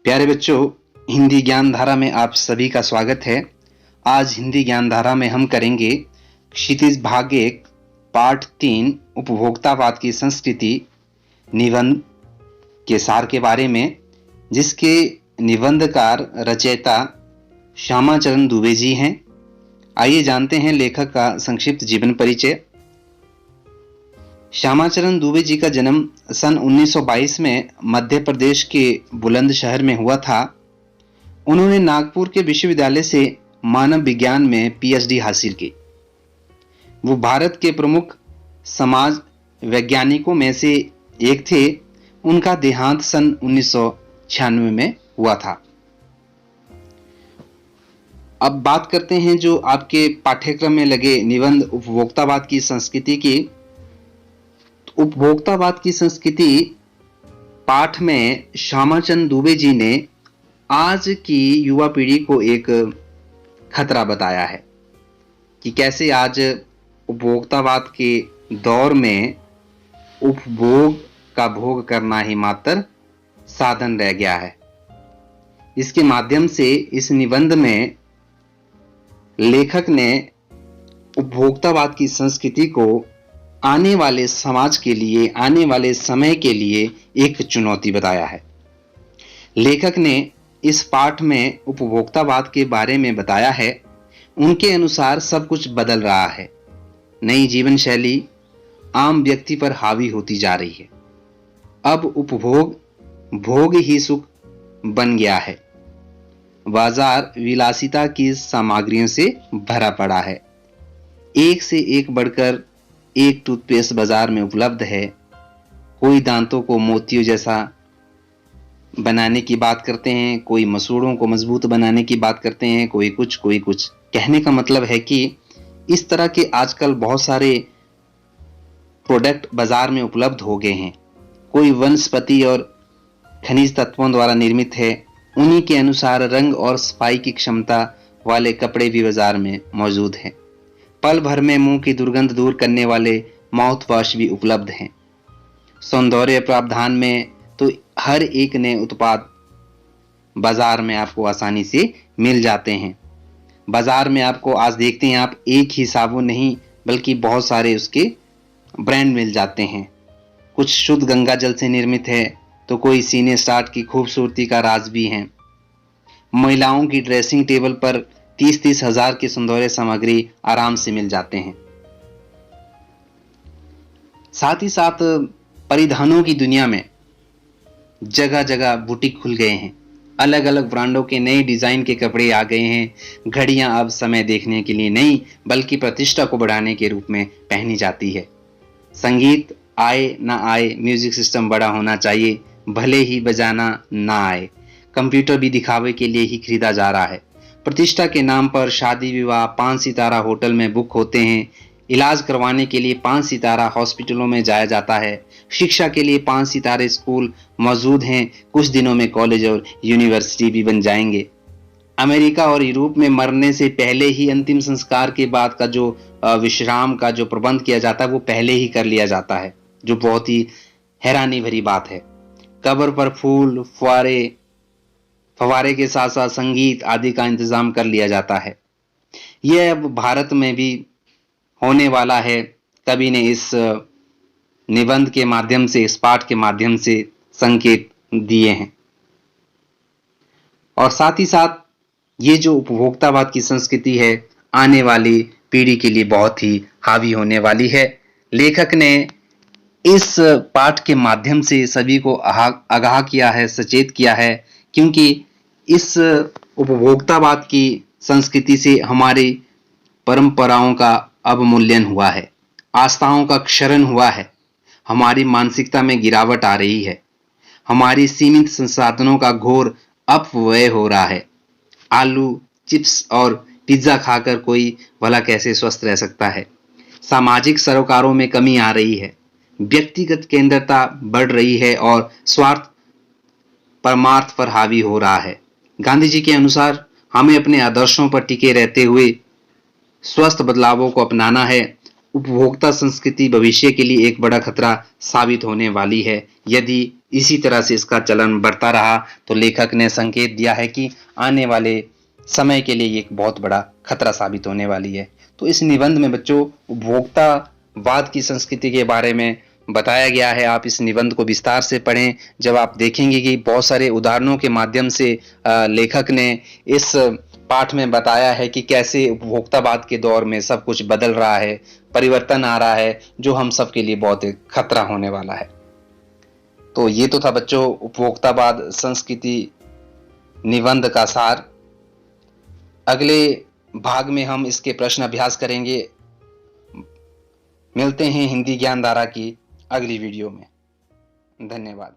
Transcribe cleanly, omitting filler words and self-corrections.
प्यारे बच्चों, हिंदी ज्ञान धारा में आप सभी का स्वागत है। आज हिंदी ज्ञान धारा में हम करेंगे क्षितिज भाग 1 पाठ 3 उपभोक्तावाद की संस्कृति निबंध के सार के बारे में, जिसके निबंधकार रचयिता श्यामाचरण दुबे जी हैं। आइए जानते हैं लेखक का संक्षिप्त जीवन परिचय। श्यामाचरण दुबे जी का जन्म सन 1922 में मध्य प्रदेश के बुलंदशहर में हुआ था। उन्होंने नागपुर के विश्वविद्यालय से मानव विज्ञान में पीएचडी हासिल की। वो भारत के प्रमुख समाज वैज्ञानिकों में से एक थे। उनका देहांत सन 1996 में हुआ था। अब बात करते हैं जो आपके पाठ्यक्रम में लगे निबंध उपभोक्तावाद की संस्कृति की। उपभोक्तावाद की संस्कृति पाठ में श्यामाचरण दुबे जी ने आज की युवा पीढ़ी को एक खतरा बताया है कि कैसे आज उपभोक्तावाद के दौर में उपभोग का भोग करना ही मात्र साधन रह गया है। इसके माध्यम से इस निबंध में लेखक ने उपभोक्तावाद की संस्कृति को आने वाले समाज के लिए, आने वाले समय के लिए एक चुनौती बताया है। लेखक ने इस पाठ में उपभोक्तावाद के बारे में बताया है। उनके अनुसार सब कुछ बदल रहा है। नई जीवन शैली आम व्यक्ति पर हावी होती जा रही है। अब उपभोग भोग ही सुख बन गया है। बाजार विलासिता की सामग्रियों से भरा पड़ा है। एक से एक बढ़कर एक टूथपेस्ट बाजार में उपलब्ध है। कोई दांतों को मोतियों जैसा बनाने की बात करते हैं, कोई मसूड़ों को मजबूत बनाने की बात करते हैं, कोई कुछ। कहने का मतलब है कि इस तरह के आजकल बहुत सारे प्रोडक्ट बाजार में उपलब्ध हो गए हैं। कोई वनस्पति और खनिज तत्वों द्वारा निर्मित है। उन्हीं के अनुसार रंग और सफाई की क्षमता वाले कपड़े भी बाजार में मौजूद हैं। पल भर में मुंह की दुर्गंध दूर करने वाले माउथ वॉश भी उपलब्ध हैं। सौंदर्य प्रावधान में तो हर एक नए उत्पाद बाजार में आपको आसानी से मिल जाते हैं। बाजार में आपको आज देखते हैं आप, एक ही साबुन नहीं बल्कि बहुत सारे उसके ब्रांड मिल जाते हैं। कुछ शुद्ध गंगा जल से निर्मित है तो कोई सीने स्टार्ट की खूबसूरती का राज भी है। महिलाओं की ड्रेसिंग टेबल पर 30-30 हजार की सौंदर्य सामग्री आराम से मिल जाते हैं। साथ ही साथ परिधानों की दुनिया में जगह जगह बुटीक खुल गए हैं। अलग अलग ब्रांडों के नए डिजाइन के कपड़े आ गए हैं। घड़ियां अब समय देखने के लिए नहीं बल्कि प्रतिष्ठा को बढ़ाने के रूप में पहनी जाती है। संगीत आए ना आए, म्यूजिक सिस्टम बड़ा होना चाहिए, भले ही बजाना ना आए। कंप्यूटर भी दिखावे के लिए ही खरीदा जा रहा है। प्रतिष्ठा के नाम पर शादी विवाह 5 सितारा होटल में बुक होते हैं। इलाज करवाने के लिए 5 सितारा हॉस्पिटलों में जाया जाता है। शिक्षा के लिए 5 सितारे स्कूल मौजूद हैं। कुछ दिनों में कॉलेज और यूनिवर्सिटी भी बन जाएंगे। अमेरिका और यूरोप में मरने से पहले ही अंतिम संस्कार के बाद का जो विश्राम का जो प्रबंध किया जाता है वो पहले ही कर लिया जाता है, जो बहुत ही हैरानी भरी बात है। कब्र पर फूल फवारे के साथ साथ संगीत आदि का इंतजाम कर लिया जाता है। यह अब भारत में भी होने वाला है। कवि ने इस निबंध के माध्यम से, इस पाठ के माध्यम से संकेत दिए हैं। और साथ ही साथ ये जो उपभोक्तावाद की संस्कृति है आने वाली पीढ़ी के लिए बहुत ही हावी होने वाली है। लेखक ने इस पाठ के माध्यम से सभी को आगाह किया है, सचेत किया है, क्योंकि इस उपभोक्तावाद की संस्कृति से हमारी परंपराओं का अवमूल्यन हुआ है, आस्थाओं का क्षरण हुआ है, हमारी मानसिकता में गिरावट आ रही है, हमारी सीमित संसाधनों का घोर अपव्यय हो रहा है। आलू चिप्स और पिज्जा खाकर कोई भला कैसे स्वस्थ रह सकता है। सामाजिक सरोकारों में कमी आ रही है। व्यक्तिगत केंद्रता बढ़ रही है और स्वार्थ परमार्थ पर हावी हो रहा है। गांधी जी के अनुसार हमें अपने आदर्शों पर टिके रहते हुए स्वस्थ बदलावों को अपनाना है। उपभोक्ता संस्कृति भविष्य के लिए एक बड़ा खतरा साबित होने वाली है। यदि इसी तरह से इसका चलन बढ़ता रहा तो लेखक ने संकेत दिया है कि आने वाले समय के लिए एक बहुत बड़ा खतरा साबित होने वाली है। तो इस निबंध में बच्चों उपभोक्तावाद की संस्कृति के बारे में बताया गया है। आप इस निबंध को विस्तार से पढ़ें। जब आप देखेंगे कि बहुत सारे उदाहरणों के माध्यम से लेखक ने इस पाठ में बताया है कि कैसे उपभोक्तावाद के दौर में सब कुछ बदल रहा है, परिवर्तन आ रहा है, जो हम सब के लिए बहुत खतरा होने वाला है। तो ये तो था बच्चों उपभोक्तावाद संस्कृति निबंध का सार। अगले भाग में हम इसके प्रश्न अभ्यास करेंगे। मिलते हैं हिंदी ज्ञान धारा की अगली वीडियो में। धन्यवाद।